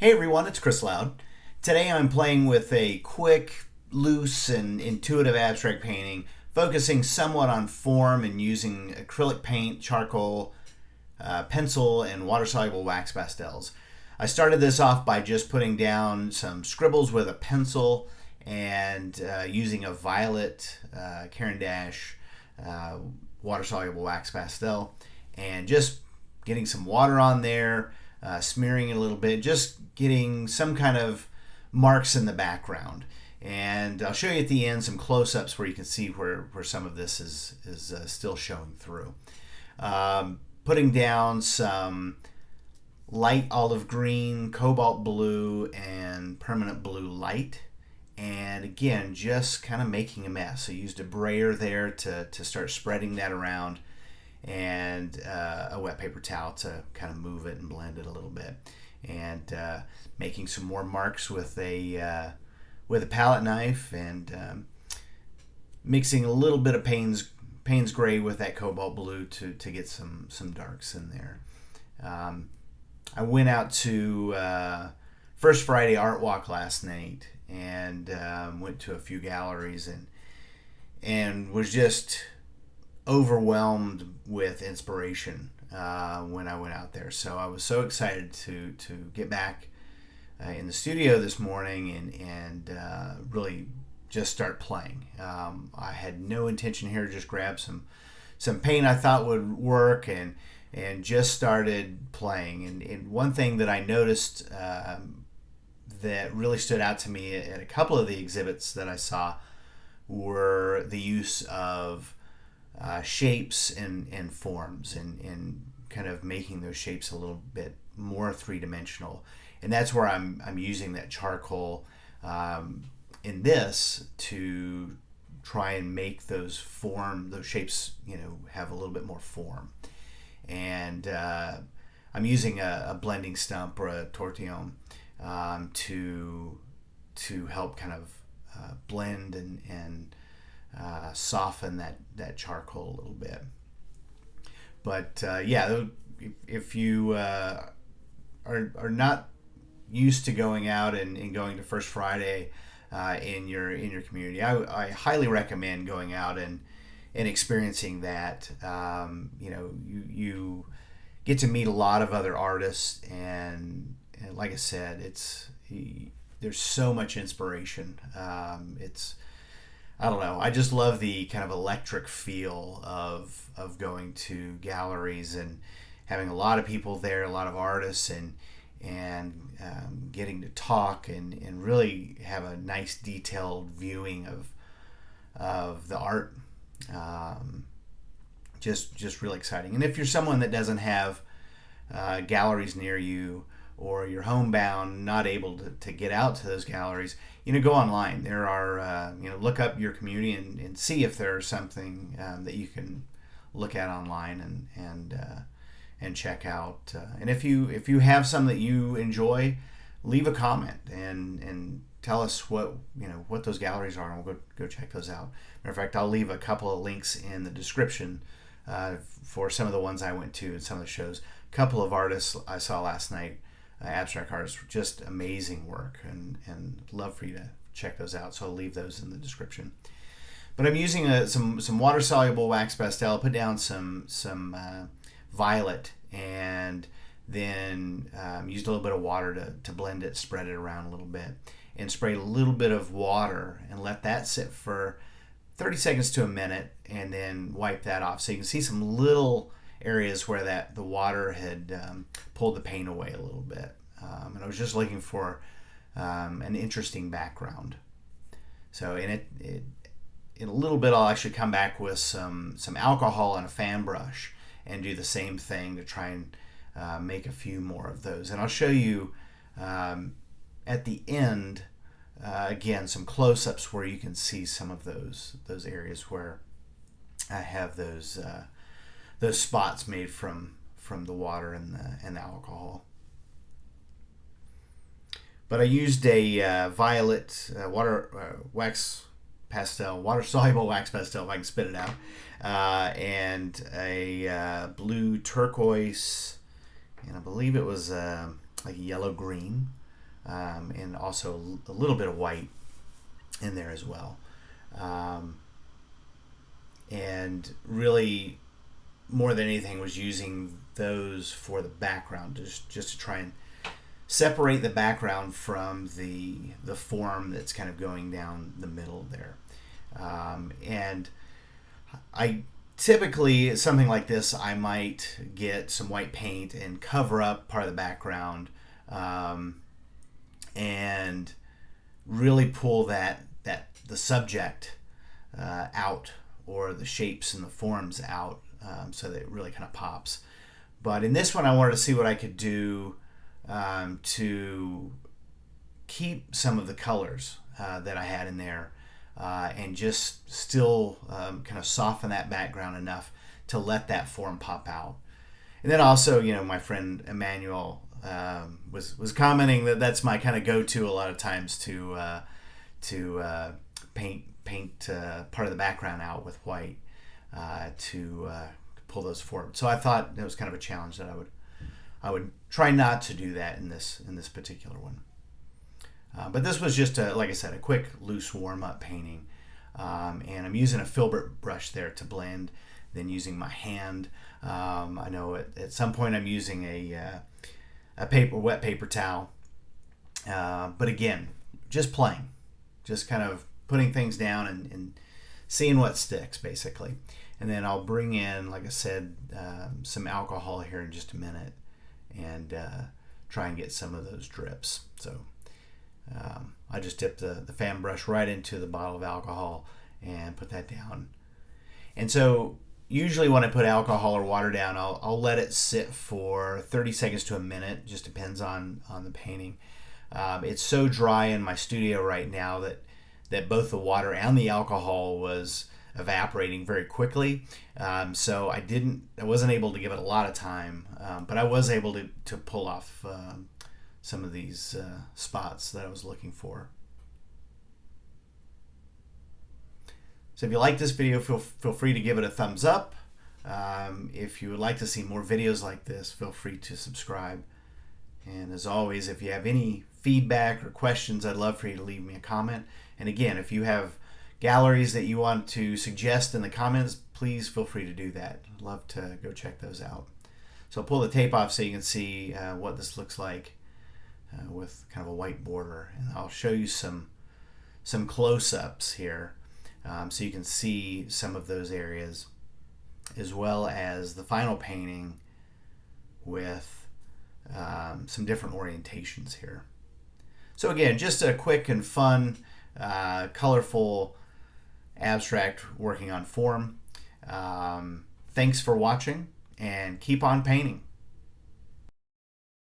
Hey everyone, it's Chris Loud. Today I'm playing with a quick, loose, and intuitive abstract painting, focusing somewhat on form and using acrylic paint, charcoal, pencil, and water-soluble wax pastels. I started this off by just putting down some scribbles with a pencil and using a violet Caran d'Ache water-soluble wax pastel, and just getting some water on there, smearing it a little bit, just getting some kind of marks in the background. And I'll show you at the end some close-ups where you can see where some of this is still showing through. Putting down some light olive green, cobalt blue, and permanent blue light. And again, just kind of making a mess. I used a brayer there to start spreading that around, and a wet paper towel to kind of move it and blend it a little bit. And making some more marks with a palette knife, and mixing a little bit of Payne's gray with that cobalt blue to get some darks in there. I went out to First Friday Art Walk last night, and went to a few galleries, and was just overwhelmed with inspiration when I went out there. So I was so excited to get back in the studio this morning and really just start playing. I had no intention here to just grab some paint I thought would work, and just started playing. And one thing that I noticed that really stood out to me at a couple of the exhibits that I saw were the use of shapes and forms, and kind of making those shapes a little bit more three-dimensional. And that's where I'm using that charcoal in this to try and make those shapes, have a little bit more form. And I'm using a blending stump or a tortillon to help kind of blend and soften that charcoal a little bit. But if you are not used to going out and going to First Friday in your community, I highly recommend going out and experiencing that. You get to meet a lot of other artists, and like I said, there's so much inspiration. I don't know. I just love the kind of electric feel of going to galleries and having a lot of people there, a lot of artists, and getting to talk and really have a nice detailed viewing of the art. Just really exciting. And if you're someone that doesn't have galleries near you, or you're homebound, not able to get out to those galleries, go online. There are, look up your community and see if there's something that you can look at online and check out. And if you have some that you enjoy, leave a comment and tell us what those galleries are, and we'll go check those out. Matter of fact, I'll leave a couple of links in the description for some of the ones I went to and some of the shows. A couple of artists I saw last night, abstract artists, just amazing work, and love for you to check those out. So I'll leave those in the description. But I'm using some water soluble wax pastel. Put down some violet, and then used a little bit of water to blend it, spread it around a little bit, and sprayed a little bit of water and let that sit for 30 seconds to a minute, and then wipe that off. So you can see some little areas where the water had pulled the paint away a little bit. And I was just looking for an interesting background. So in a little bit, I'll actually come back with some alcohol and a fan brush and do the same thing to try and make a few more of those. And I'll show you at the end, again, some close-ups where you can see some of those areas where I have those spots made from the water and the alcohol. But I used a violet wax pastel, water soluble wax pastel, if I can spit it out, and a blue turquoise, and I believe it was like yellow green, and also a little bit of white in there as well. And really, more than anything, was using those for the background, just to try and separate the background from the form that's kind of going down the middle there. And I typically, something like this, I might get some white paint and cover up part of the background, and really pull the subject out, or the shapes and the forms out, so that it really kind of pops. But in this one, I wanted to see what I could do to keep some of the colors that I had in there, and just still kind of soften that background enough to let that form pop out. And then also, my friend Emmanuel was commenting that that's my kind of go-to a lot of times to paint part of the background out with white, to pull those forward. So I thought it was kind of a challenge that I would try not to do that in this particular one. But this was just like I said, a quick loose warm-up painting, and I'm using a filbert brush there to blend, then using my hand. I know at some point I'm using a wet paper towel, but again, just playing, just kind of putting things down and seeing what sticks, basically. And then I'll bring in, like I said, some alcohol here in just a minute, and try and get some of those drips. So I just dip the fan brush right into the bottle of alcohol and put that down. And so usually when I put alcohol or water down, I'll let it sit for 30 seconds to a minute. Just depends on the painting. It's so dry in my studio right now that both the water and the alcohol was evaporating very quickly. So I wasn't able to give it a lot of time, but I was able to pull off some of these spots that I was looking for. So if you like this video, feel free to give it a thumbs up. If you would like to see more videos like this, feel free to subscribe. And as always, if you have any feedback or questions, I'd love for you to leave me a comment. And again, if you have galleries that you want to suggest in the comments, please feel free to do that. I'd love to go check those out. So I'll pull the tape off so you can see what this looks like with kind of a white border. And I'll show you some close-ups here, so you can see some of those areas, as well as the final painting with some different orientations here. So again, just a quick and fun, colorful abstract working on form. Thanks for watching, and keep on painting.